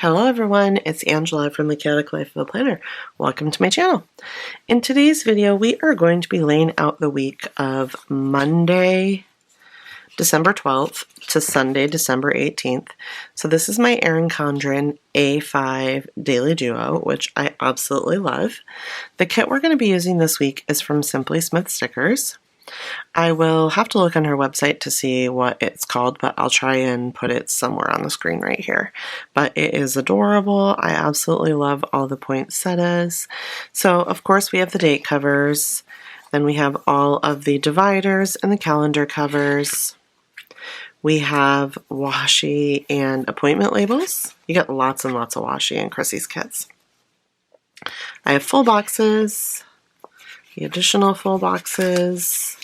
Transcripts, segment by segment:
Hello everyone, it's Angela from the Chaotic Life of a Planner. Welcome to my channel. In today's video, we are going to be laying out the week of Monday, December 12th to Sunday, December 18th. So this is my Erin Condren A5 Daily Duo, which I absolutely love. The kit we're going to be using this week is from Simply Smith Stickers. I will have to look on her website to see what it's called, but I'll try and put it somewhere on the screen right here. But it is adorable. I absolutely love all the poinsettias. So, of course, we have the date covers. Then we have all of the dividers and the calendar covers. We have washi and appointment labels. You get lots and lots of washi in Chrissy's kits. I have full boxes. The additional full boxes,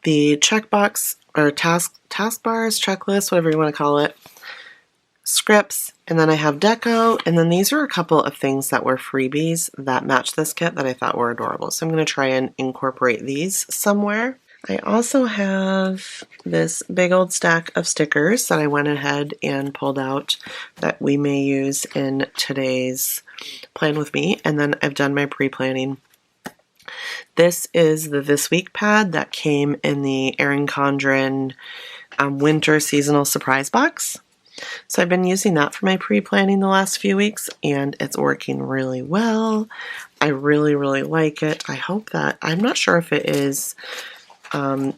the checkbox or task bars, checklist, whatever you want to call it, scripts, and then I have deco, and then these are a couple of things that were freebies that match this kit that I thought were adorable. So I'm going to try and incorporate these somewhere. I also have this big old stack of stickers that I went ahead and pulled out that we may use in today's Plan With Me, and then I've done my pre-planning. This is the This Week pad that came in the Erin Condren winter seasonal surprise box. So I've been using that for my pre-planning the last few weeks, and it's working really well. I really, really like it. I hope that, I'm not sure if it is an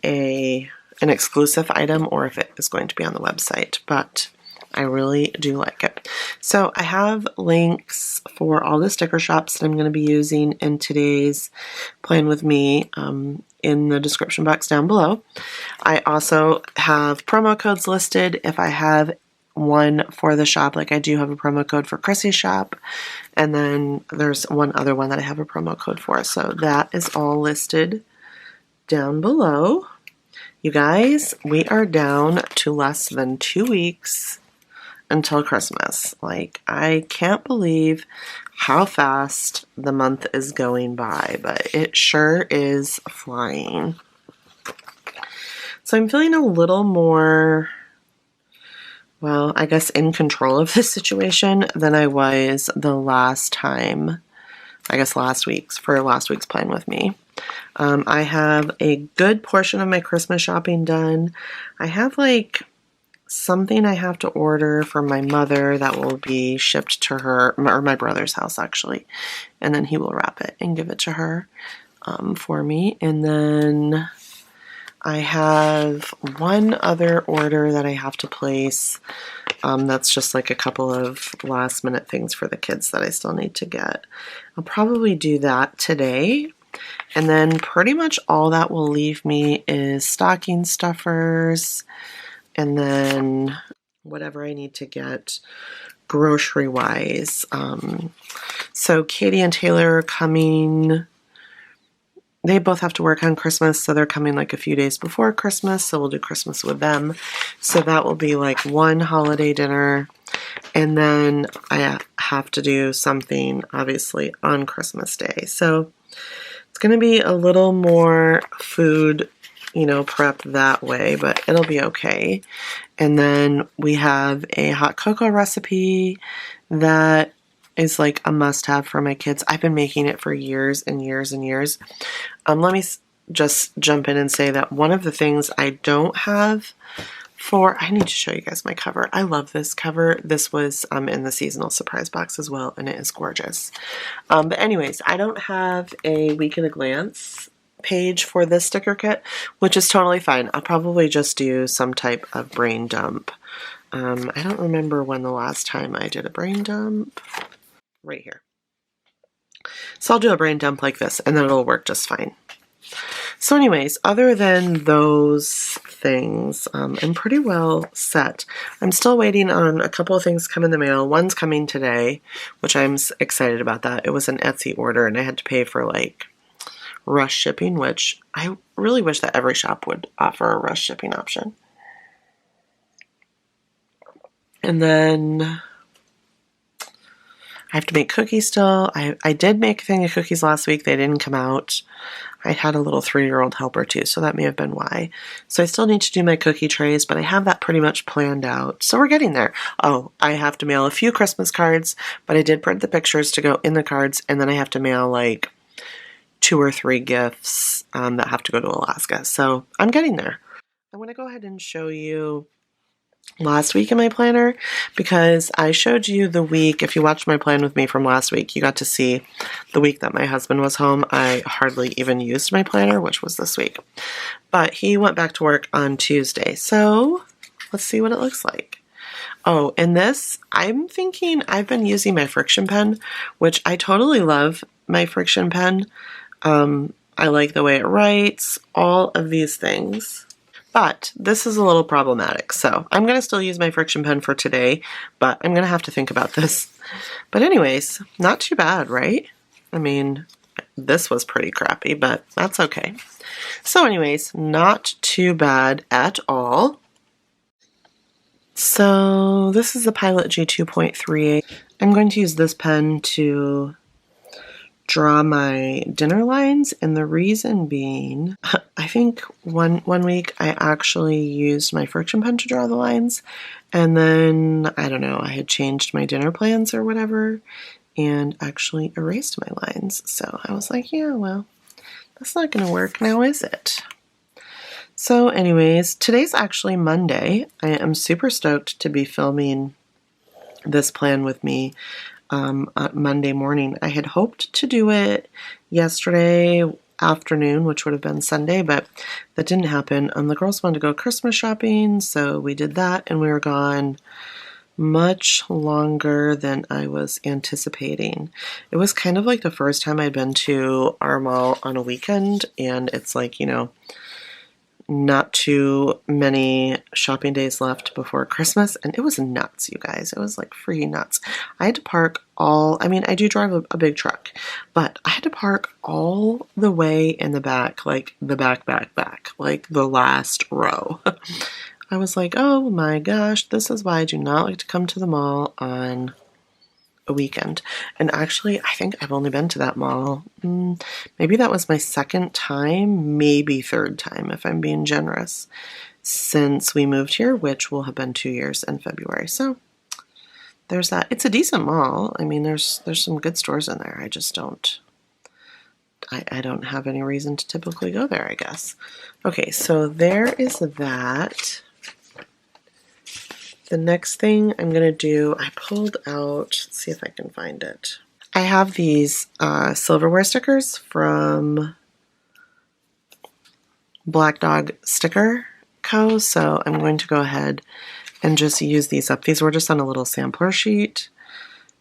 exclusive item or if it is going to be on the website, but I really do like it. So I have links for all the sticker shops that I'm going to be using in today's Plan With Me in the description box down below. I also have promo codes listed if I have one for the shop. Like I do have a promo code for Chrissy's shop, and then there's one other one that I have a promo code for. So that is all listed down below. You guys, we are down to less than 2 weeks until Christmas. Like, I can't believe how fast the month is going by, but it sure is flying. So I'm feeling a little more, well, I guess in control of this situation than I was the last time, I guess last week's Plan With Me. I have a good portion of my Christmas shopping done. I have like something I have to order for my mother that will be shipped to her, or my brother's house actually, and then he will wrap it and give it to her for me. And then I have one other order that I have to place that's just like a couple of last minute things for the kids that I still need to get. I'll probably do that today. And then pretty much all that will leave me is stocking stuffers, and then whatever I need to get grocery-wise. So Katie and Taylor are coming. They both have to work on Christmas, so they're coming like a few days before Christmas, so we'll do Christmas with them. So that will be like one holiday dinner. And then I have to do something, obviously, on Christmas Day. So it's going to be a little more food, prep that way, but it'll be okay. And then we have a hot cocoa recipe that is like a must-have for my kids. I've been making it for years and years and years. Let me just jump in and say that one of the things I don't have I need to show you guys my cover. I love this cover. This was in the seasonal surprise box as well, and it is gorgeous. But anyways, I don't have a week at a glance page for this sticker kit, which is totally fine. I'll probably just do some type of brain dump. I don't remember when the last time I did a brain dump. Right here. So I'll do a brain dump like this, and then it'll work just fine. So anyways, other than those things, I'm pretty well set. I'm still waiting on a couple of things to come in the mail. One's coming today, which I'm excited about that. It was an Etsy order, and I had to pay for like rush shipping, which I really wish that every shop would offer a rush shipping option. And then I have to make cookies still. I did make a thing of cookies last week. They didn't come out. I had a little 3-year-old helper too, so that may have been why. So I still need to do my cookie trays, but I have that pretty much planned out. So we're getting there. Oh, I have to mail a few Christmas cards, but I did print the pictures to go in the cards, and then I have to mail like 2 or 3 gifts that have to go to Alaska. So I'm getting there. I want to go ahead and show you last week in my planner, because I showed you the week. If you watched my plan with me from last week, you got to see the week that my husband was home. I hardly even used my planner, which was this week. But he went back to work on Tuesday. So let's see what it looks like. Oh, and this, I'm thinking I've been using my friction pen, which I totally love my friction pen. I like the way it writes, all of these things. But this is a little problematic, so I'm going to still use my friction pen for today, but I'm going to have to think about this. But anyways, not too bad, right? I mean, this was pretty crappy, but that's okay. So anyways, not too bad at all. So this is the Pilot G2.38. I'm going to use this pen to draw my dinner lines, and the reason being, I think one week I actually used my friction pen to draw the lines, and then, I don't know, I had changed my dinner plans or whatever, and actually erased my lines. So I was like, yeah, well, that's not going to work now, is it? So anyways, today's actually Monday. I am super stoked to be filming this plan with me on Monday morning. I had hoped to do it yesterday afternoon, which would have been Sunday, but that didn't happen. The girls wanted to go Christmas shopping, so we did that, and we were gone much longer than I was anticipating. It was kind of like the first time I'd been to our mall on a weekend, and it's like, you know, not too many shopping days left before Christmas, and it was nuts, you guys. It was like freaking nuts. I had to park I mean, I do drive a big truck, but I had to park all the way in the back, like the back, like the last row. I was like, oh my gosh, this is why I do not like to come to the mall on a weekend. And actually, I think I've only been to that mall. Maybe that was my second time, maybe third time, if I'm being generous, since we moved here, which will have been 2 years in February. So there's that. It's a decent mall. I mean, there's some good stores in there. I just don't, I don't have any reason to typically go there, I guess. Okay, so there is that. The next thing I'm going to do, I pulled out, let's see if I can find it. I have these silverware stickers from Black Dog Sticker Co. So I'm going to go ahead and just use these up. These were just on a little sampler sheet.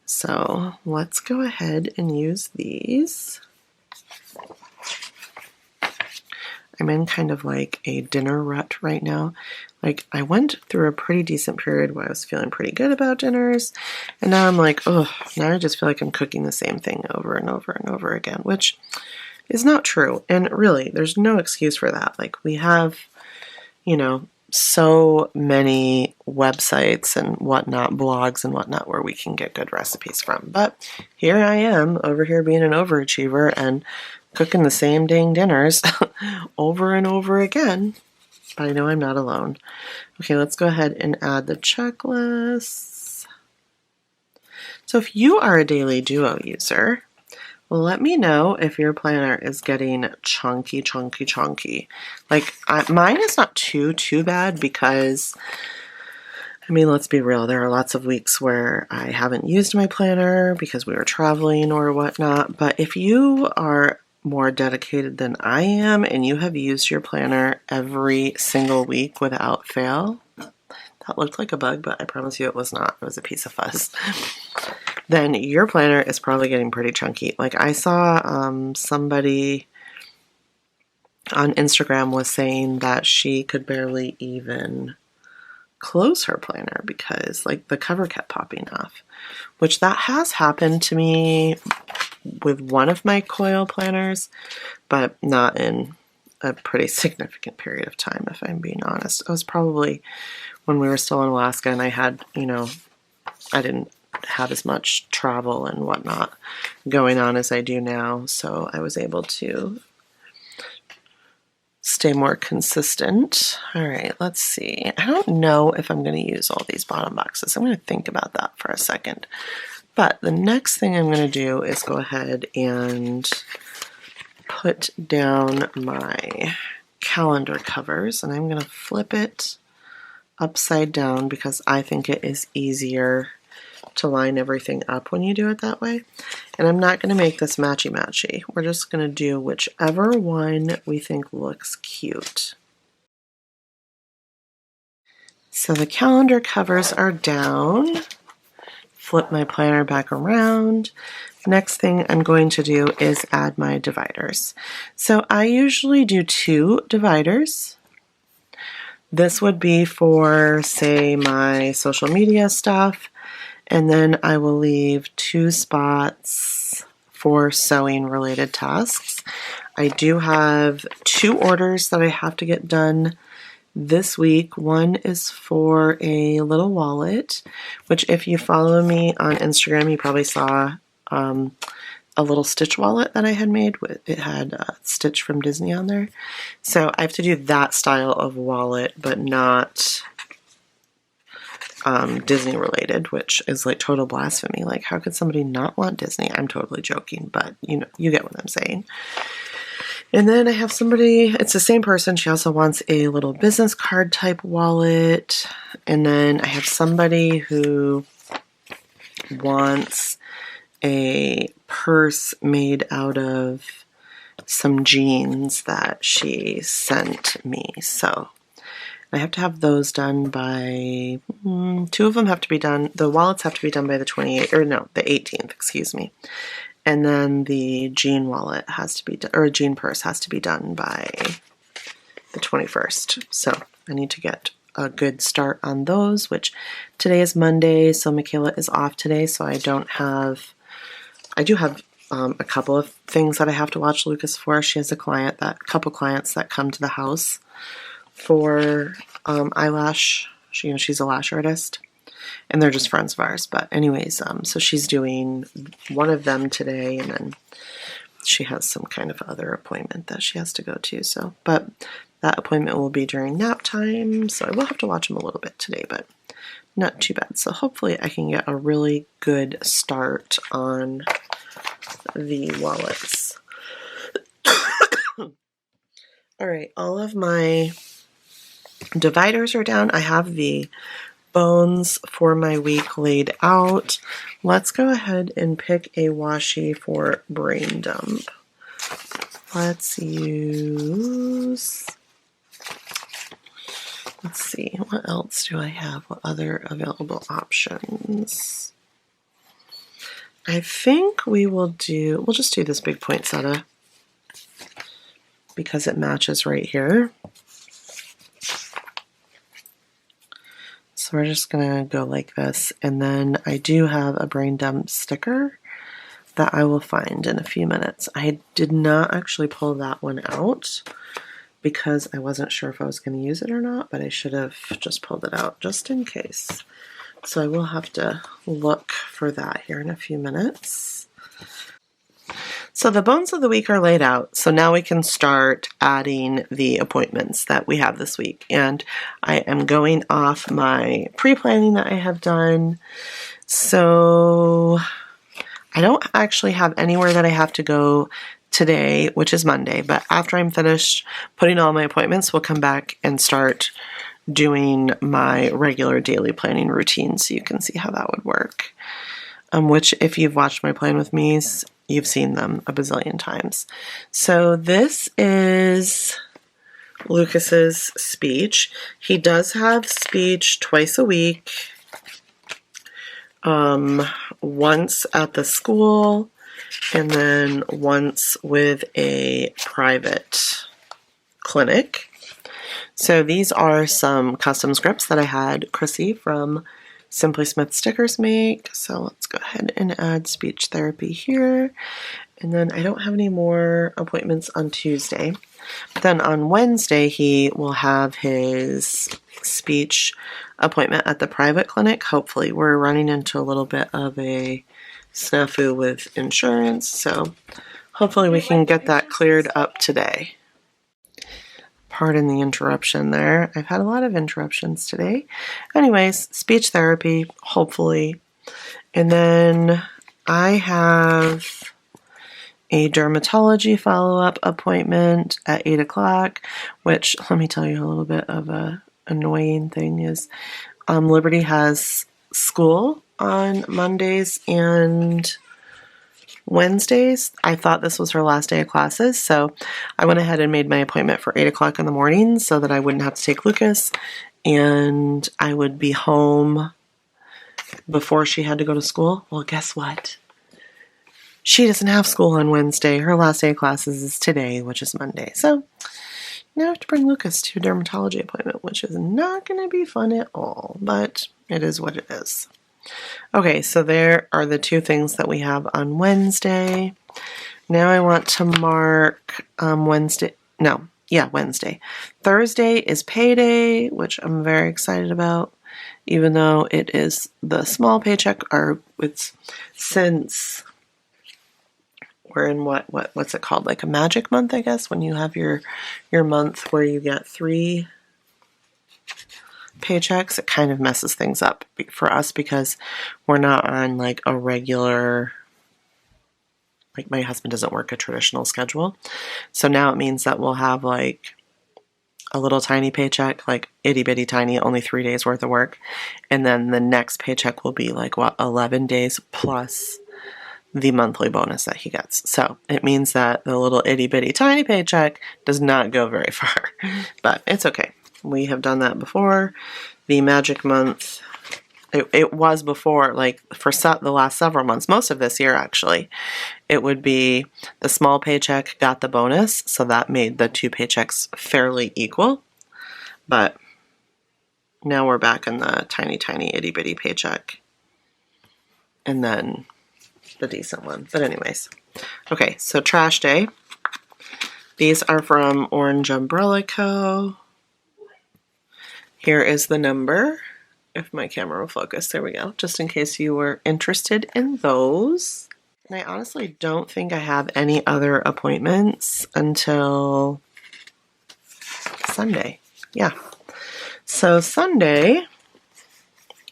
So let's go ahead and use these. I'm in kind of like a dinner rut right now. Like, I went through a pretty decent period where I was feeling pretty good about dinners, and now I'm like, oh, now I just feel like I'm cooking the same thing over and over and over again, which is not true. And really, there's no excuse for that. Like, we have, you know, so many websites and whatnot, blogs and whatnot, where we can get good recipes from. But here I am over here being an overachiever and cooking the same dang dinners over and over again. But I know I'm not alone. Okay, let's go ahead and add the checklists. So if you are a Daily Duo user, let me know if your planner is getting chunky. Like, mine is not too bad because, I mean, let's be real. There are lots of weeks where I haven't used my planner because we were traveling or whatnot. But if you are more dedicated than I am and you have used your planner every single week without fail, that looked like a bug, but I promise you it was not. It was a piece of fuzz. Then your planner is probably getting pretty chunky. Like, I saw somebody on Instagram was saying that she could barely even close her planner because, like, the cover kept popping off, which that has happened to me with one of my coil planners, but not in a pretty significant period of time, if I'm being honest. It was probably when we were still in Alaska and I had, you know, I didn't have as much travel and whatnot going on as I do now, so I was able to stay more consistent. All right, let's see. I don't know if I'm going to use all these bottom boxes. I'm going to think about that for a second. But the next thing I'm going to do is go ahead and put down my calendar covers, and I'm going to flip it upside down because I think it is easier to line everything up when you do it that way. And I'm not going to make this matchy-matchy. We're just going to do whichever one we think looks cute. So the calendar covers are down. Flip my planner back around. Next thing I'm going to do is add my dividers. So I usually do 2 dividers. This would be for, say, my social media stuff, and then I will leave 2 spots for sewing related tasks. I do have 2 orders that I have to get done this week. One is for a little wallet, which if you follow me on Instagram, you probably saw a little Stitch wallet that I had made. It had Stitch from Disney on there. So I have to do that style of wallet, but not Disney related, which is like total blasphemy. Like, how could somebody not want Disney? I'm totally joking, but you know, you get what I'm saying. And then I have somebody, it's the same person, she also wants a little business card type wallet. And then I have somebody who wants a purse made out of some jeans that she sent me. So I have to have those done by, 2 of them have to be done, the wallets have to be done by the 28th, or no, the 18th, excuse me. And then the jean wallet has to be done, or jean purse has to be done by the 21st. So I need to get a good start on those, which today is Monday, so Michaela is off today, so I do have a couple of things that I have to watch Lucas for. She has a couple clients that come to the house for eyelash. She's a lash artist, and they're just friends of ours. But anyways, so she's doing one of them today, and then she has some kind of other appointment that she has to go to. So, but that appointment will be during nap time, so I will have to watch him a little bit today, but not too bad. So hopefully I can get a really good start on the wallets. All right, all of my dividers are down. I have the bones for my week laid out. Let's go ahead and pick a washi for brain dump. Let's see, what else do I have? What other available options? I think we'll just do this big poinsettia because it matches right here. So we're just gonna go like this, and then I do have a brain dump sticker that I will find in a few minutes. I did not actually pull that one out because I wasn't sure if I was going to use it or not, but I should have just pulled it out just in case. So I will have to look for that here in a few minutes. So the bones of the week are laid out, so now we can start adding the appointments that we have this week. And I am going off my pre-planning that I have done. So I don't actually have anywhere that I have to go today, which is Monday, but after I'm finished putting all my appointments, we'll come back and start doing my regular daily planning routine so you can see how that would work. Which, if you've watched my plan with me, you've seen them a bazillion times. So this is Lucas's speech. He does have speech twice a week, once at the school, and then once with a private clinic. So these are some custom scripts that I had Chrissy from Simply Smith Stickers make. So let's go ahead and add speech therapy here. And then I don't have any more appointments on Tuesday. But then on Wednesday, he will have his speech appointment at the private clinic. Hopefully, we're running into a little bit of a snafu with insurance, so hopefully we can get that cleared up today. Pardon the interruption there. I've had a lot of interruptions today. Anyways, speech therapy, hopefully. And then I have a dermatology follow-up appointment at 8 o'clock, which, let me tell you a little bit of a annoying thing is Liberty has school on Mondays and Wednesdays. I thought this was her last day of classes, so I went ahead and made my appointment for 8 o'clock in the morning so that I wouldn't have to take Lucas and I would be home before she had to go to school. Well, guess what? She doesn't have school on Wednesday. Her last day of classes is today, which is Monday. So now I have to bring Lucas to a dermatology appointment, which is not going to be fun at all, but it is what it is. Okay, so there are the two things that we have on Wednesday. Now I want to mark Wednesday. Thursday is payday, which I'm very excited about, even though it is the small paycheck, or it's since we're in what's it called? Like a magic month, I guess, when you have your month where you get 3 paychecks. It kind of messes things up for us because we're not on like a regular, like my husband doesn't work a traditional schedule. So now it means that we'll have like a little tiny paycheck, like itty bitty tiny, only 3 days worth of work. And then the next paycheck will be like 11 days plus the monthly bonus that he gets. So it means that the little itty bitty tiny paycheck does not go very far, but it's okay. We have done that before. The magic month, it was before, like for the last several months, most of this year actually, it would be the small paycheck got the bonus, so that made the 2 paychecks fairly equal. But now we're back in the tiny, tiny itty bitty paycheck. And then the decent one. But anyways. Okay, so trash day. These are from Orange Umbrella Co. Here is the number, if my camera will focus. There we go, just in case you were interested in those. And I honestly don't think I have any other appointments until Sunday. Yeah. So Sunday,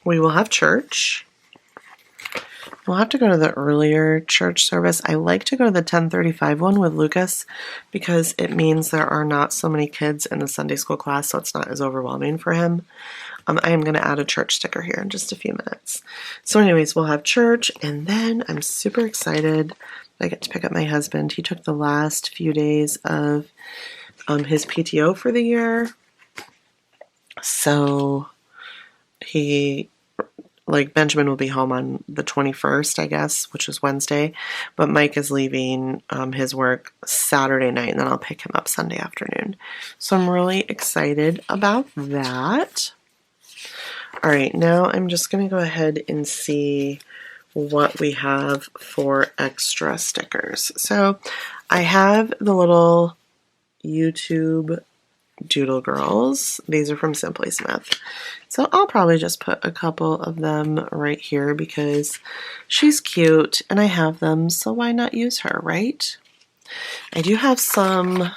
we will have church. We'll have to go to the earlier church service. I like to go to the 10:35 one with Lucas because it means there are not so many kids in the Sunday school class, so it's not as overwhelming for him. I am going to add a church sticker here in just a few minutes. So anyways, we'll have church, and then I'm super excited. I get to pick up my husband. He took the last few days of his PTO for the year. So Benjamin will be home on the 21st, I guess, which is Wednesday. But Mike is leaving his work Saturday night, and then I'll pick him up Sunday afternoon. So I'm really excited about that. All right, now I'm just going to go ahead and see what we have for extra stickers. So I have the little YouTube Doodle Girls. These are from Simply Smith. So I'll probably just put a couple of them right here because she's cute and I have them, so why not use her, right? I do have some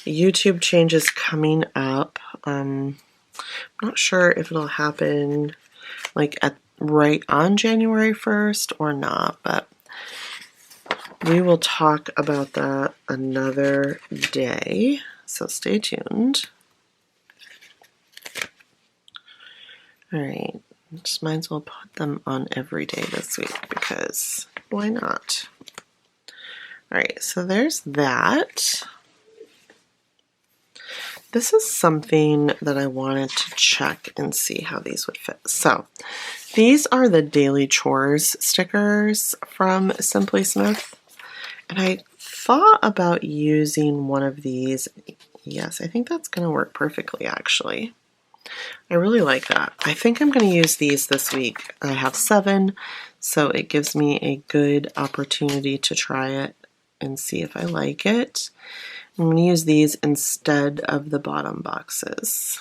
YouTube changes coming up. I'm not sure if it'll happen like right on January 1st or not, but we will talk about that another day. So stay tuned. All right, just might as well put them on every day this week because why not? All right, so there's that. This is something that I wanted to check and see how these would fit. So these are the daily chores stickers from Simply Smith. And I thought about using one of these. Yes, I think that's going to work perfectly, actually. I really like that. I think I'm going to use these this week. I have 7, so it gives me a good opportunity to try it and see if I like it. I'm going to use these instead of the bottom boxes.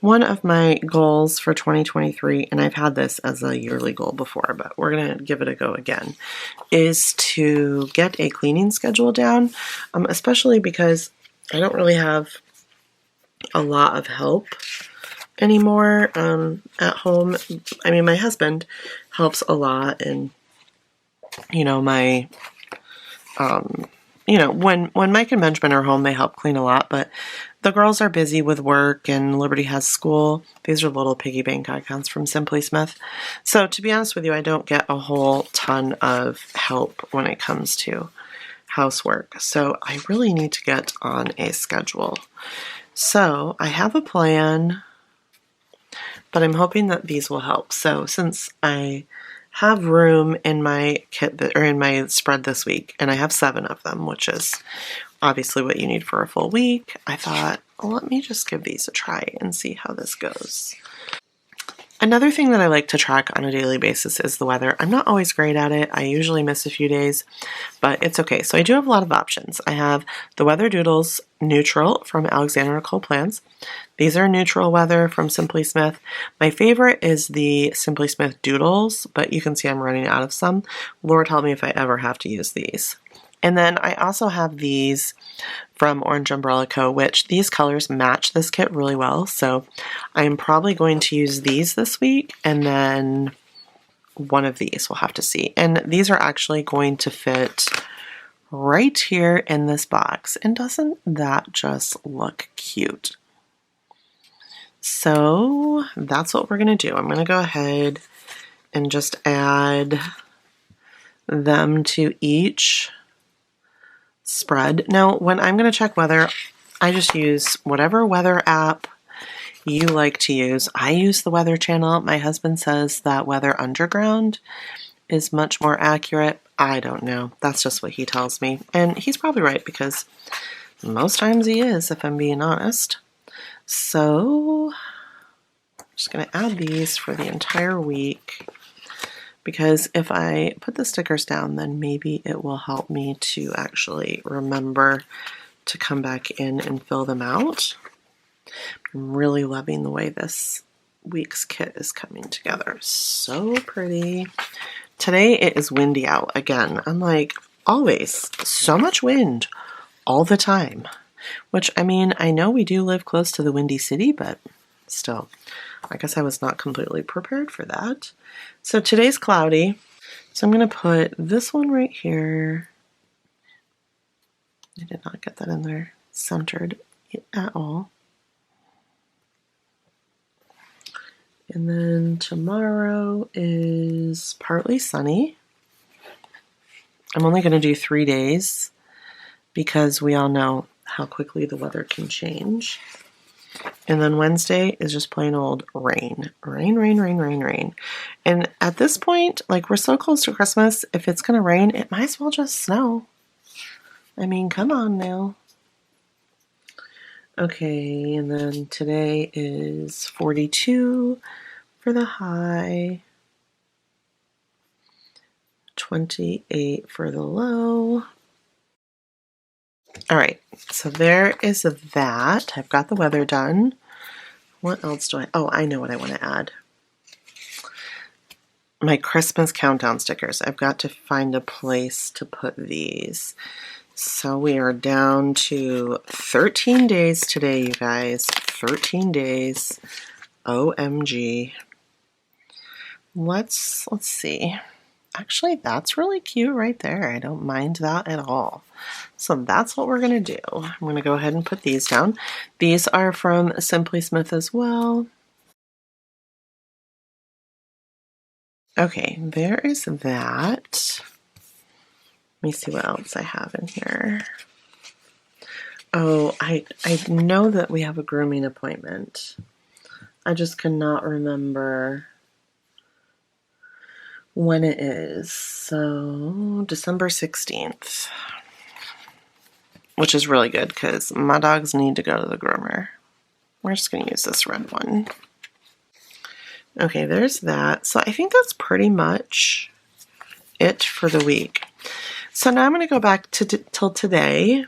One of my goals for 2023, and I've had this as a yearly goal before, but we're going to give it a go again, is to get a cleaning schedule down, especially because I don't really have a lot of help anymore at home. I mean, my husband helps a lot, and my when Mike and Benjamin are home, they help clean a lot, but the girls are busy with work and Liberty has school. These are little piggy bank icons from Simply Smith. So to be honest with you, I don't get a whole ton of help when it comes to housework. So I really need to get on a schedule. So I have a plan, but I'm hoping that these will help. So since I have room in my kit or in my spread this week, and I have 7 of them, which is obviously what you need for a full week, I thought, well, let me just give these a try and see how this goes. Another thing that I like to track on a daily basis is the weather. I'm not always great at it. I usually miss a few days, but it's okay. So I do have a lot of options. I have the Weather Doodles Neutral from Alexander Nicole Plans. These are neutral weather from Simply Smith. My favorite is the Simply Smith Doodles, but you can see I'm running out of some. Lord help me if I ever have to use these. And then I also have these from Orange Umbrella Co., which these colors match this kit really well. So I'm probably going to use these this week, and then one of these we'll have to see. And these are actually going to fit right here in this box. And doesn't that just look cute? So that's what we're going to do. I'm going to go ahead and just add them to each spread. Now, when I'm going to check weather, I just use whatever weather app you like to use. I use the Weather Channel. My husband says that Weather Underground is much more accurate. I don't know. That's just what he tells me. And he's probably right, because most times he is, if I'm being honest. So I'm just going to add these for the entire week, because if I put the stickers down, then maybe it will help me to actually remember to come back in and fill them out. I'm really loving the way this week's kit is coming together. So pretty. Today it is windy out again. I'm like, always, so much wind all the time. Which, I mean, I know we do live close to the Windy City, but still, I guess I was not completely prepared for that. So today's cloudy, so I'm going to put this one right here. I did not get that in there centered at all. And then tomorrow is partly sunny. I'm only going to do 3 days because we all know how quickly the weather can change. And then Wednesday is just plain old rain. Rain, rain, rain, rain, rain. And at this point, like, we're so close to Christmas, if it's going to rain, it might as well just snow. I mean, come on now. Okay, and then today is 42 for the high, 28 for the low. All right, so there is that. I've got the weather done. What else do I... Oh, I know what I want to add. My Christmas countdown stickers. I've got to find a place to put these. So we are down to 13 days today, you guys. 13 days. OMG. Let's see. Actually, that's really cute right there. I don't mind that at all. So that's what we're going to do. I'm going to go ahead and put these down. These are from Simply Smith as well. Okay, there is that. Let me see what else I have in here. Oh, I know that we have a grooming appointment. I just cannot remember when it is. So December 16th, which is really good because my dogs need to go to the groomer. We're just going to use this red one. Okay, there's that. So I think that's pretty much it for the week. So now I'm going to go back to till today.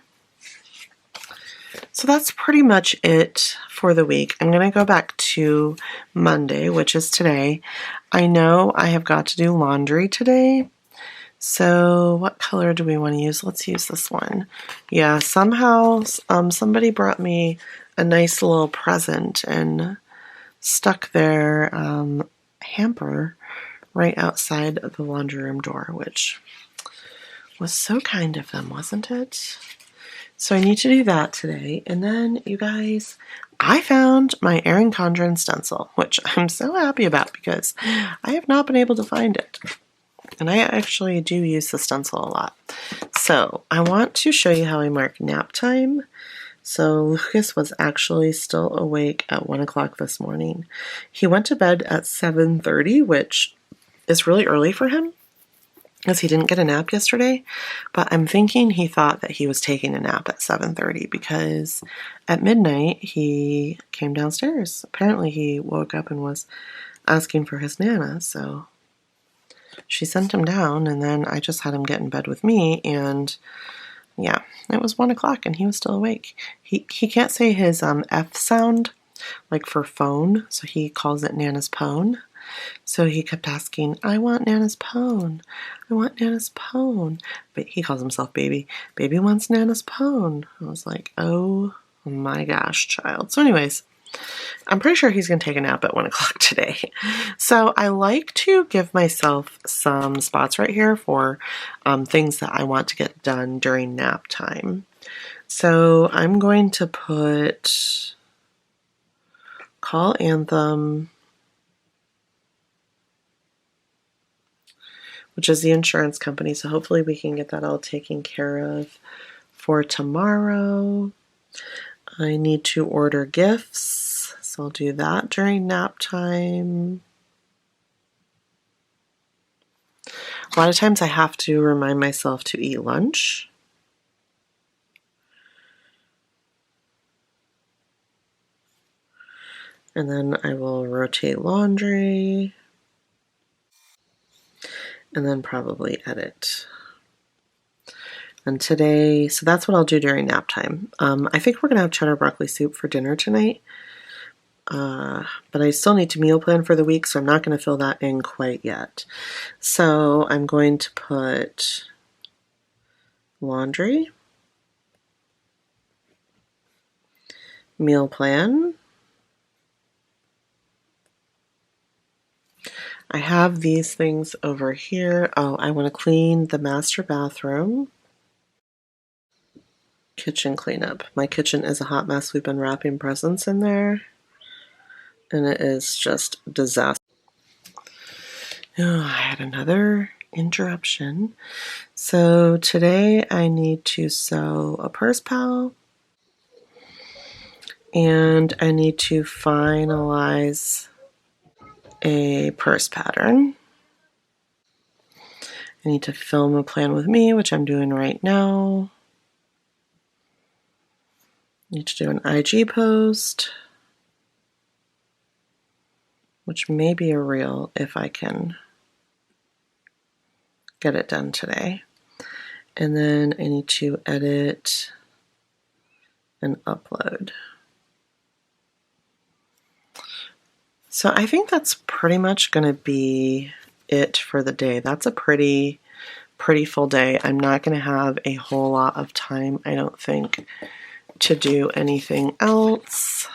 So that's pretty much it for the week. I'm going to go back to Monday, which is today. I know I have got to do laundry today. So what color do we want to use? Let's use this one. Yeah, somehow somebody brought me a nice little present and stuck their hamper right outside the laundry room door, which was so kind of them, wasn't it? So I need to do that today. And then, you guys, I found my Erin Condren stencil, which I'm so happy about because I have not been able to find it. And I actually do use the stencil a lot. So I want to show you how I mark nap time. So Lucas was actually still awake at 1 o'clock this morning. He went to bed at 7:30, which is really early for him, because he didn't get a nap yesterday, but I'm thinking he thought that he was taking a nap at 7:30 because at midnight he came downstairs. Apparently he woke up and was asking for his Nana, so she sent him down, and then I just had him get in bed with me, and yeah, it was 1 o'clock and he was still awake. He can't say his F sound, like for phone, so he calls it Nana's pone. So he kept asking, I want Nana's pone. I want Nana's pone. But he calls himself Baby. Baby wants Nana's pone. I was like, oh my gosh, child. So anyways, I'm pretty sure he's going to take a nap at 1 o'clock today. So I like to give myself some spots right here for things that I want to get done during nap time. So I'm going to put Call Anthem, which is the insurance company. So hopefully we can get that all taken care of for tomorrow. I need to order gifts, so I'll do that during nap time. A lot of times I have to remind myself to eat lunch. And then I will rotate laundry. And then probably edit. And today, so that's what I'll do during nap time. I think we're going to have cheddar broccoli soup for dinner tonight. But I still need to meal plan for the week, so I'm not going to fill that in quite yet. So I'm going to put laundry, meal plan. I have these things over here. Oh, I want to clean the master bathroom. Kitchen cleanup. My kitchen is a hot mess. We've been wrapping presents in there, and it is just disaster. Oh, I had another interruption. So today I need to sew a purse pal, and I need to finalize a purse pattern. I need to film a plan with me, which I'm doing right now. Need to do an IG post, which may be a reel if I can get it done today. And then I need to edit and upload. So I think that's pretty much going to be it for the day. That's a pretty full day. I'm not going to have a whole lot of time, I don't think, to do anything else.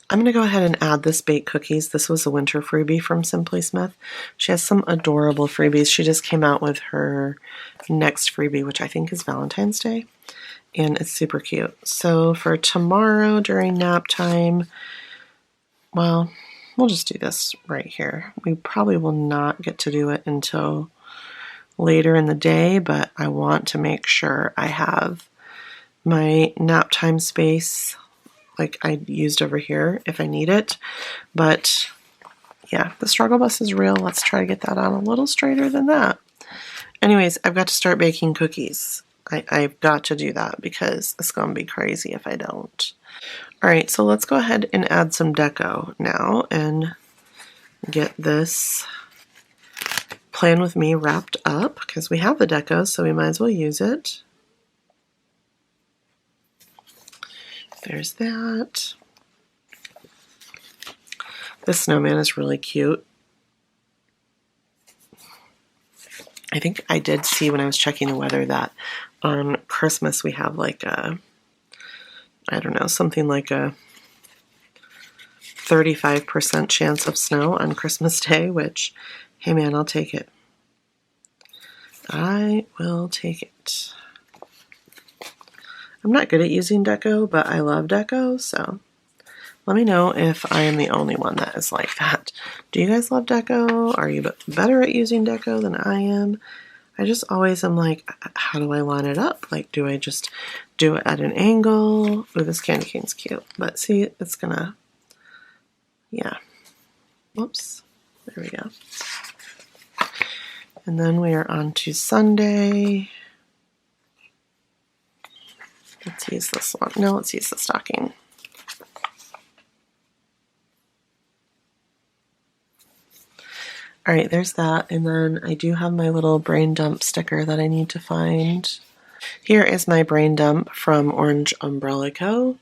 I'm going to go ahead and add this baked cookies. This was a winter freebie from Simply Smith. She has some adorable freebies. She just came out with her next freebie, which I think is Valentine's Day, and it's super cute. So for tomorrow during nap time, well, we'll just do this right here. We probably will not get to do it until later in the day, but I want to make sure I have my nap time space like I used over here if I need it. But yeah, the struggle bus is real. Let's try to get that on a little straighter than that. Anyways, I've got to start baking cookies. I've got to do that because it's going to be crazy if I don't. All right, so let's go ahead and add some deco now and get this Plan With Me wrapped up because we have the decos, so we might as well use it. There's that. This snowman is really cute. I think I did see when I was checking the weather that on Christmas we have like a, I don't know, something like a 35% chance of snow on Christmas Day, which, hey man, I'll take it. I will take it. I'm not good at using deco, but I love deco, so let me know if I am the only one that is like that. Do you guys love deco? Are you better at using deco than I am? I just always am like, how do I line it up? Like, do I just do it at an angle? Oh, this candy cane's cute. But see, it's gonna, yeah. Whoops. There we go. And then we are on to Sunday. Let's use this one. No, let's use the stocking. All right, there's that. And then I do have my little brain dump sticker that I need to find. Here is my brain dump from Orange Umbrella Co.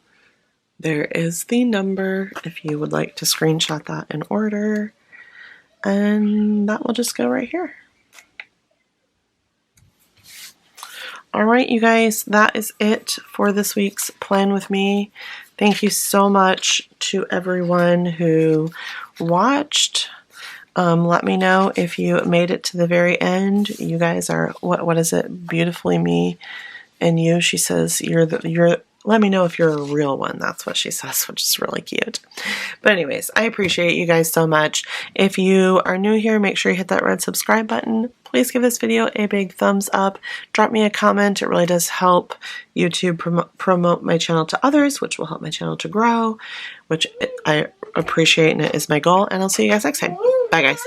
There is the number if you would like to screenshot that and order. And that will just go right here. All right, you guys, that is it for this week's Plan With Me. Thank you so much to everyone who watched. Let me know if you made it to the very end. You guys are, what is it? Beautifully Me and You. She says let me know if you're a real one. That's what she says, which is really cute. But anyways, I appreciate you guys so much. If you are new here, make sure you hit that red subscribe button. Please give this video a big thumbs up. Drop me a comment. It really does help YouTube promote my channel to others, which will help my channel to grow, which I appreciate and it is my goal. And I'll see you guys next time. Bye, guys.